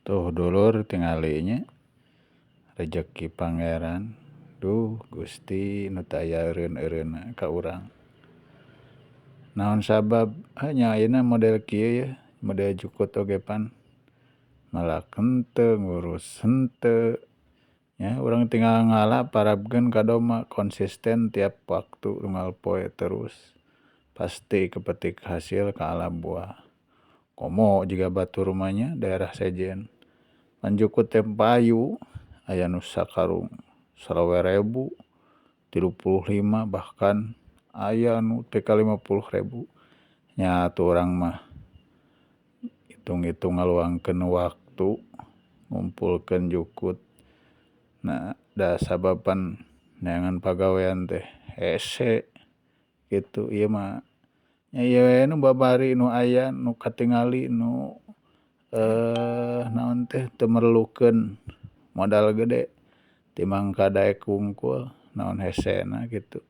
Tuh dulur tingalinya rejeki pangeran. Duh Gusti nu taya eureun-eureunna ka urang. Naon sabab hanya ayeuna model kieu ya, model jukut oge pan. Malak henteu, ngurus henteu. Ya, urang tinggal ngalah parabkeun ka doma konsisten tiap waktu unggal poe terus. Pasti kepetik hasil ka alam buah. Komo jiga batur rumahnya daerah sejen. Pan jukut teh payu aya nu sakarung 20.000, 35 bahkan aya nu teh ka 50.000. Nya atuh urang mah hitung-hitung ngaluangkeun waktu ngumpulkeun jukut. Nah, da sababan neangan pagawean teh hese kitu ieu mah nya ieu we nu babari nu aya nu katingali nu naon teh teu merlukeun modal gede timbang kadaek wungkul naon hesena kitu.